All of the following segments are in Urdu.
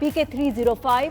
PK305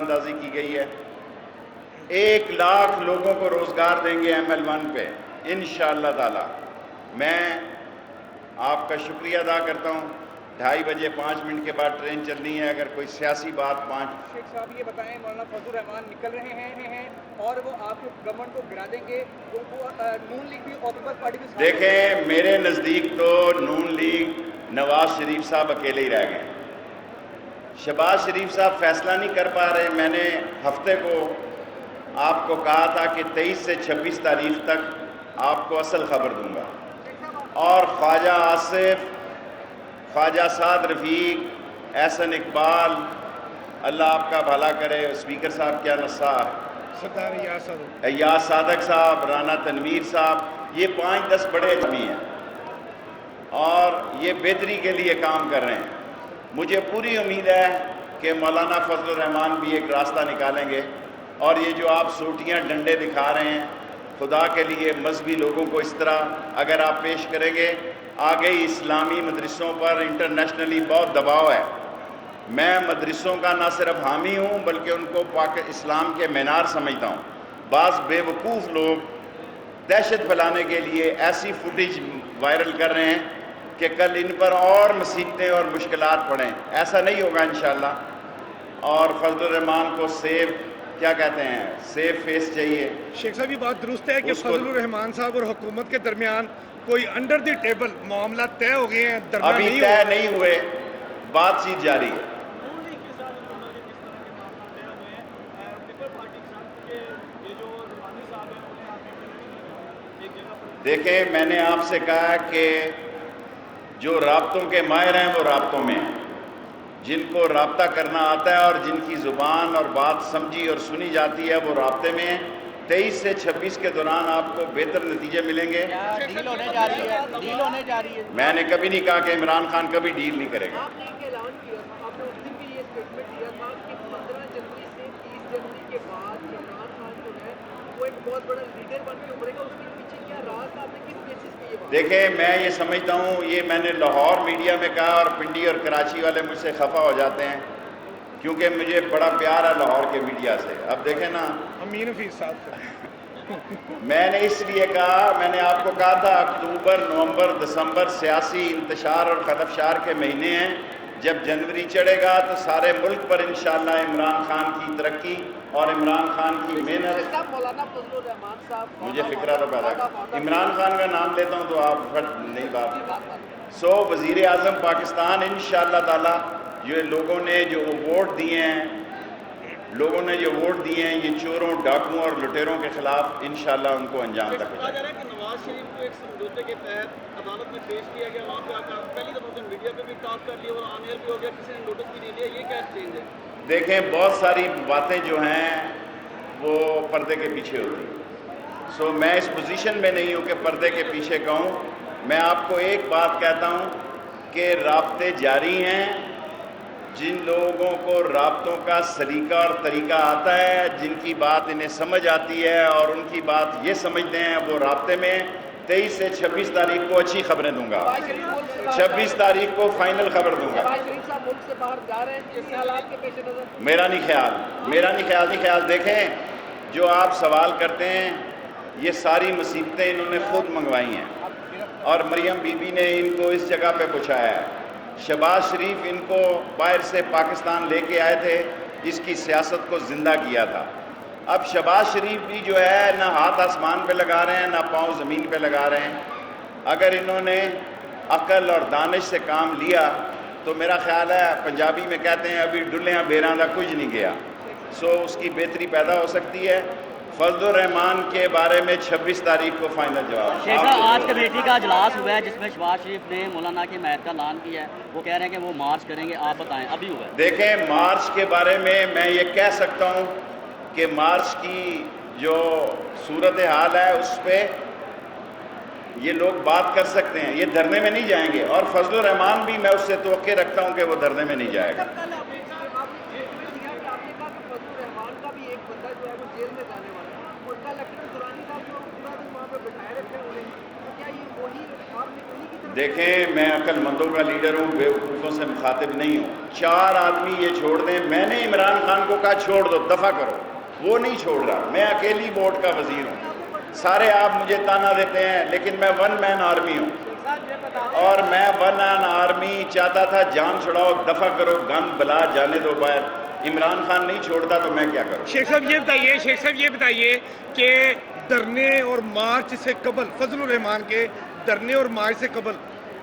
اندازی کی گئی ہے. 1 لاکھ لوگوں کو روزگار دیں گے ML1 پہ انشاءاللہ تعالی. میں آپ کا شکریہ ادا کرتا ہوں. 2:30 بجے 5 منٹ کے بعد ٹرین چلنی ہے. اگر کوئی سیاسی بات شیخ صاحب یہ بتائیں، مولانا فضل الرحمان نکل رہے ہیں اور وہ آپ کو گورنمنٹ کو گرا دیں گے، وہ نون لیگ بھی اور پیپلز پارٹی بھی. دیکھیں میرے نزدیک تو نون لیگ نواز شریف صاحب اکیلے ہی رہ گئے. شہباز شریف صاحب فیصلہ نہیں کر پا رہے. میں نے ہفتے کو آپ کو کہا تھا کہ 23 سے 26 تاریخ تک آپ کو اصل خبر دوں گا. اور خواجہ آصف، خواجہ سعد رفیق، احسن اقبال، اللہ آپ کا بھلا کرے، اسپیکر صاحب کیا نصار، ایاز صادق صاحب، رانا تنویر صاحب، یہ 5-10 بڑے آدمی ہیں اور یہ بہتری کے لیے کام کر رہے ہیں. مجھے پوری امید ہے کہ مولانا فضل الرحمان بھی ایک راستہ نکالیں گے. اور یہ جو آپ سوٹیاں ڈنڈے دکھا رہے ہیں، خدا کے لیے مذہبی لوگوں کو اس طرح اگر آپ پیش کریں گے، آگے اسلامی مدرسوں پر انٹرنیشنلی بہت دباؤ ہے. میں مدرسوں کا نہ صرف حامی ہوں بلکہ ان کو اسلام کے مینار سمجھتا ہوں. بعض بے وقوف لوگ دہشت پھیلانے کے لیے ایسی فوٹیج وائرل کر رہے ہیں کہ کل ان پر اور مصیبتیں اور مشکلات پڑیں. ایسا نہیں ہوگا انشاءاللہ. اور فضل الرحمان کو کیا کہتے ہیں سیف فیس چاہیے. شیخ صاحب یہ بات درست ہے کہ فضل الرحمان صاحب اور حکومت کے درمیان کوئی انڈر دی ٹیبل معاملات طے ہو گئے ہیں؟ ابھی طے نہیں ہوئے، بات چیت جاری ہے. دیکھیں میں نے آپ سے کہا کہ جو رابطوں کے ماہر ہیں وہ رابطوں میں ہیں. جن کو رابطہ کرنا آتا ہے اور جن کی زبان اور بات سمجھی اور سنی جاتی ہے وہ رابطے میں ہیں. 23 سے 26 کے دوران آپ کو بہتر نتیجے ملیں گے. ڈیل ہونے جا رہی ہے. میں نے کبھی نہیں کہا کہ عمران خان کبھی ڈیل نہیں کرے گا. آپ نے ایک اعلان کیا تھا، آپ نے اس دن بھی یہ اسٹیٹمنٹ دیا تھا کہ 15 جنوری سے 30 جنوری کے بعد عمران خان جو ہے وہ ایک بہت بڑا لیڈر بن کے ابھرے گا. اس کے پیچھے کیا راز تھا؟ آپ نے کس بیسس پہ یہ بات؟ دیکھیں میں یہ سمجھتا ہوں، یہ میں نے لاہور میڈیا میں کہا اور پنڈی اور کراچی والے مجھ سے خفا ہو جاتے ہیں کیونکہ مجھے بڑا پیار ہے لاہور کے میڈیا سے. اب دیکھیں نا امین حفیظ صاحب سے میں نے اس لیے کہا، میں نے آپ کو کہا تھا اکتوبر، نومبر، دسمبر سیاسی انتشار اور خلفشار کے مہینے ہیں. جب جنوری چڑھے گا تو سارے ملک پر انشاءاللہ عمران خان کی ترقی اور عمران خان کی محنت. مولانا فضل الرحمان صاحب مجھے فکرہ تو پیدا کر، عمران خان کا نام لیتا ہوں تو آپ پھر نہیں بات. وزیر اعظم پاکستان انشاءاللہ تعالی یہ لوگوں نے جو ووٹ دیے ہیں، یہ چوروں، ڈاکوؤں اور لٹیروں کے خلاف انشاءاللہ ان کو انجام تک کہا جا رہا ہے کہ نواز شریف کو ایک سمجھوتے کے تحت عدالت میں پیش کیا گیا، وہاں پہ پہلی دفعہ سے میڈیا پہ بھی ٹاک کر لیا اور آن ایئر بھی ہو گیا، کسی نے نوٹس بھی نہیں لیا. یہ کیا چینج ہے؟ دیکھیں بہت ساری باتیں جو ہیں وہ پردے کے پیچھے ہوتی ہیں. میں اس پوزیشن میں نہیں ہوں کہ پردے کے پیچھے کہوں. میں آپ کو ایک بات کہتا ہوں کہ رابطے جاری ہیں. جن لوگوں کو رابطوں کا سلیقہ اور طریقہ آتا ہے، جن کی بات انہیں سمجھ آتی ہے اور ان کی بات یہ سمجھتے ہیں، وہ رابطے میں. 23 سے 26 تاریخ کو اچھی خبریں دوں گا. 26 تاریخ کو فائنل خبر دوں گا. میرا نہیں خیال. دیکھیں جو آپ سوال کرتے ہیں یہ ساری مصیبتیں انہوں نے خود منگوائی ہیں اور مریم بی بی نے ان کو اس جگہ پہ پہنچایا ہے. شہباز شریف ان کو باہر سے پاکستان لے کے آئے تھے، اس کی سیاست کو زندہ کیا تھا. اب شہباز شریف بھی جو ہے نہ ہاتھ آسمان پہ لگا رہے ہیں نہ پاؤں زمین پہ لگا رہے ہیں. اگر انہوں نے عقل اور دانش سے کام لیا تو میرا خیال ہے پنجابی میں کہتے ہیں ابھی ڈلیاں بیراں دا کچھ نہیں گیا. اس کی بہتری پیدا ہو سکتی ہے. فضل الرحمان کے بارے میں 26 تاریخ کو فائنل جواب. شیخ صاحب آج کمیٹی کا اجلاس ہوا ہے جس میں شہباز شریف نے مولانا کی حمایت کا اعلان کیا ہے، وہ کہہ رہے ہیں کہ وہ مارچ کریں گے. آپ بتائیں ابھی ہوا ہے؟ دیکھیں مارچ کے بارے میں یہ کہہ سکتا ہوں کہ مارچ کی جو صورتحال ہے اس پہ یہ لوگ بات کر سکتے ہیں. یہ دھرنے میں نہیں جائیں گے اور فضل الرحمان بھی میں اس سے توقع رکھتا ہوں کہ وہ دھرنے میں نہیں جائے گا. دیکھیں میں عقل مندوں کا لیڈر ہوں، بیوقوفوں سے مخاطب نہیں ہوں. 4 آدمی یہ چھوڑ دیں. میں نے عمران خان کو کہا چھوڑ دو، دفع کرو، وہ نہیں چھوڑ رہا. میں اکیلی ووٹ کا وزیر ہوں. سارے آپ مجھے تانا دیتے ہیں لیکن میں 1 مین آرمی ہوں، اور میں 1 مین آرمی چاہتا تھا جان چھڑاؤ، دفع کرو، گن بلا جانے دو باہر. عمران خان نہیں چھوڑتا تو میں کیا کروں؟ شیخ صاحب یہ بتائیے کہ دھرنے اور مارچ سے قبل، فضل الرحمان کے دھرنے اور مارچ سے قبل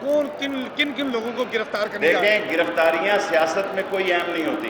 کن کن لوگوں کو گرفتار کرنے جا رہے ہیں؟ دیکھیں گرفتاریاں سیاست میں کوئی اہم نہیں ہوتی.